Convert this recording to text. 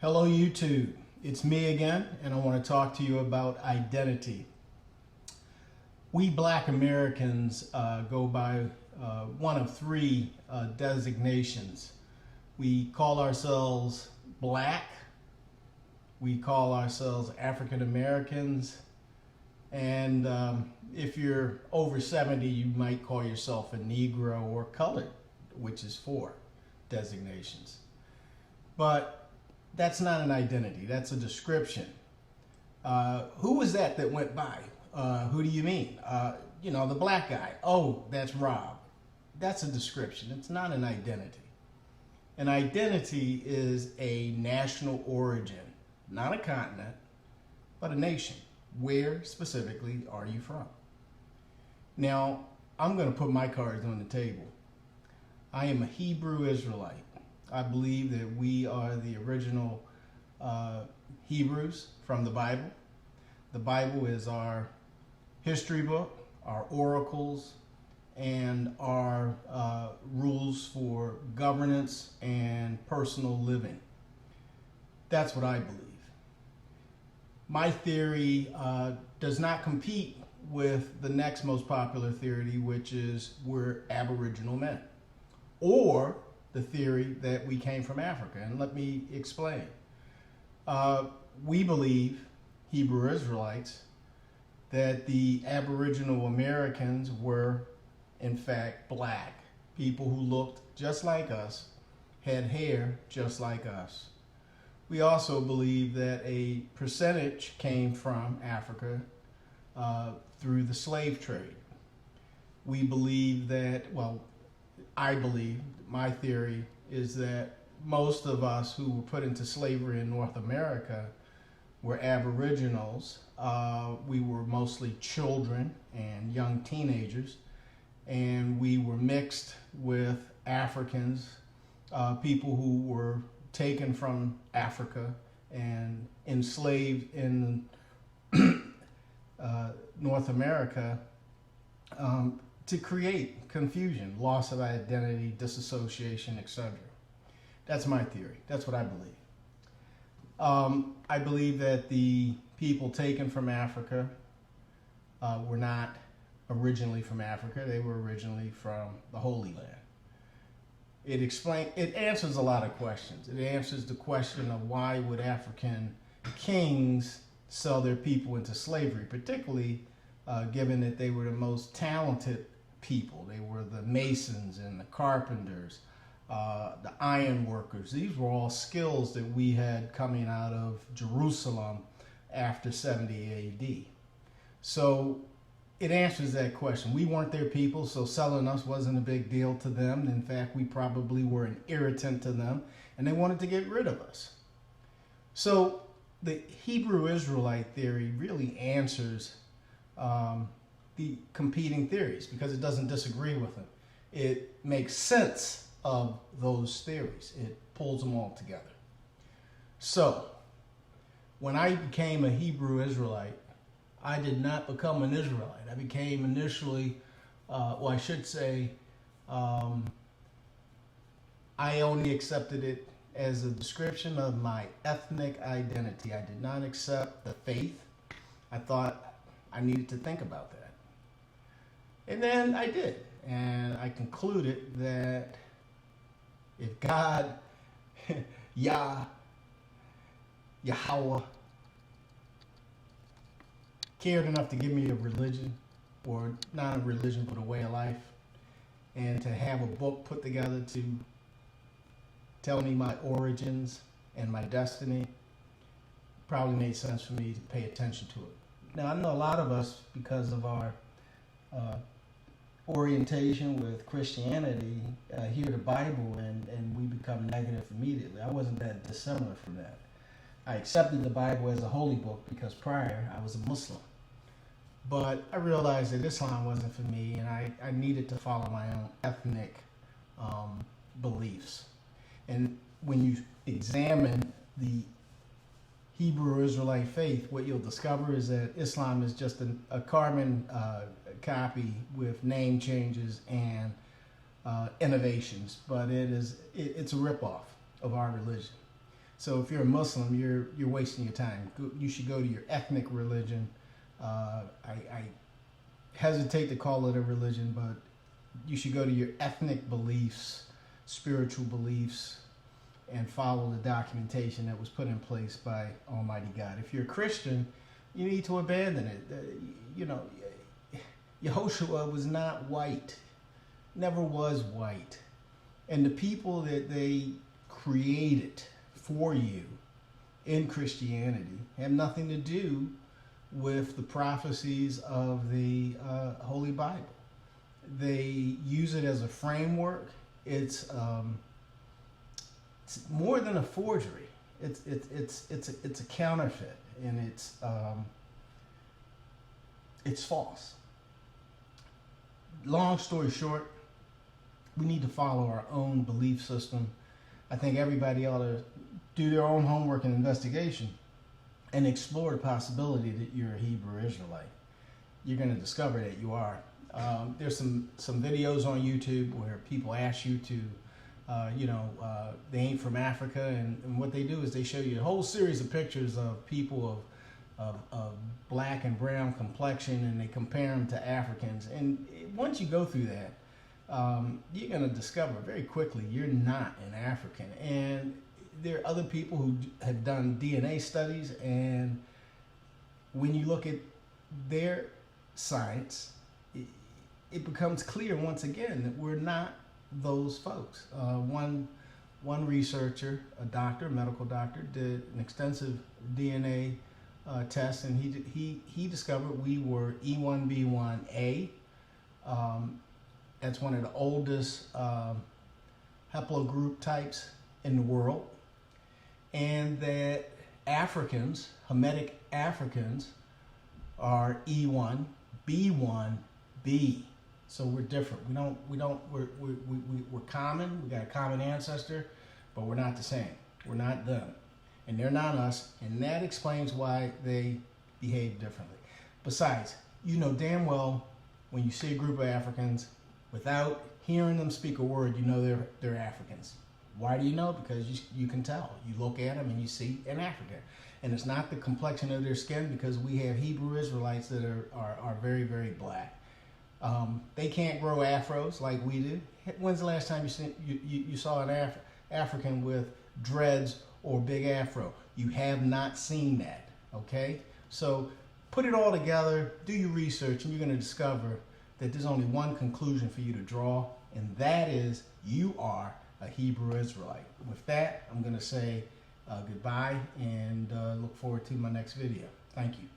Hello YouTube, it's me again, and I want to talk to you about identity. We Black Americans go by one of three designations. We call ourselves Black, we call ourselves African Americans, and if you're over 70, you might call yourself a Negro or colored, which is four designations. But that's not an identity, that's a description. Who was that went by? Who do you mean? The black guy. Oh, that's Rob. That's a description, it's not an identity. An identity is a national origin, not a continent, but a nation. Where specifically are you from? Now, I'm going to put my cards on the table. I am a Hebrew Israelite. I believe that we are the original Hebrews from the Bible. The Bible is our history book, our oracles, and our rules for governance and personal living. That's what I believe. My theory does not compete with the next most popular theory, which is we're Aboriginal men, or the theory that we came from Africa. And let me explain. We believe, Hebrew Israelites, that the Aboriginal Americans were in fact black, people who looked just like us, had hair just like us. We also believe that a percentage came from Africa through the slave trade. We believe that, I believe, my theory is that most of us who were put into slavery in North America were Aboriginals. We were mostly children and young teenagers, and we were mixed with Africans, people who were taken from Africa and enslaved in North America to create confusion, loss of identity, disassociation, etc. That's my theory. That's what I believe. I believe that the people taken from Africa were not originally from Africa. They were originally from the Holy Land. It answers a lot of questions. It answers the question of why would African kings sell their people into slavery, particularly given that they were the most talented people. They were the masons and the carpenters, the iron workers. These were all skills that we had coming out of Jerusalem after 70 AD. So it answers that question. We weren't their people, so selling us wasn't a big deal to them. In fact, we probably were an irritant to them, and they wanted to get rid of us. So the Hebrew Israelite theory really answers the competing theories because it doesn't disagree with them. It makes sense of those theories. It pulls them all together. So when I became a Hebrew Israelite, I did not become an Israelite. I became initially, I only accepted it as a description of my ethnic identity. I did not accept the faith. I thought I needed to think about that. And then I did. And I concluded that if God, Yahweh, cared enough to give me a religion, or not a religion, but a way of life, and to have a book put together to tell me my origins and my destiny, probably made sense for me to pay attention to it. Now, I know a lot of us, because of our orientation with Christianity, hear the Bible and we become negative immediately. I wasn't that dissimilar from that. I accepted the Bible as a holy book because prior I was a Muslim. But I realized that Islam wasn't for me, and I needed to follow my own ethnic beliefs. And when you examine the Hebrew Israelite faith, what you'll discover is that Islam is just a carbon copy with name changes and innovations, but it's a ripoff of our religion. So if you're a Muslim, you're wasting your time. You should go to your ethnic religion. I hesitate to call it a religion, but you should go to your ethnic beliefs, spiritual beliefs, and follow the documentation that was put in place by Almighty God. If you're a Christian, you need to abandon it. Yehoshua was not white, never was white. And the people that they created for you in Christianity have nothing to do with the prophecies of the Holy Bible. They use it as a framework. It's more than a forgery. It's a counterfeit, and it's false. Long story short, we need to follow our own belief system. I think everybody ought to do their own homework and investigation and explore the possibility that you're a Hebrew Israelite. You're going to discover that you are. There's some videos on YouTube where people ask you to, they ain't from Africa, and what they do is they show you a whole series of pictures of people of black and brown complexion, and they compare them to Africans. And once you go through that, you're going to discover very quickly you're not an African. And there are other people who have done DNA studies, and when you look at their science, it becomes clear once again that we're not those folks. One researcher, a doctor, a medical doctor, did an extensive DNA test, and he discovered we were E1B1A. That's one of the oldest haplogroup types in the world, and that Africans, Hamitic Africans, are E1B1B. So we're different. We're common. We got a common ancestor, but we're not the same. We're not them, and they're not us, and that explains why they behave differently. Besides, you know damn well when you see a group of Africans, without hearing them speak a word, you know they're Africans. Why do you know? Because you can tell. You look at them and you see an African. And it's not the complexion of their skin, because we have Hebrew Israelites that are very, very black. They can't grow afros like we do. When's the last time you saw an African with dreads or big afro? You have not seen that, okay? So put it all together, do your research, and you're going to discover that there's only one conclusion for you to draw, and that is you are a Hebrew Israelite. With that, I'm going to say goodbye and look forward to my next video. Thank you.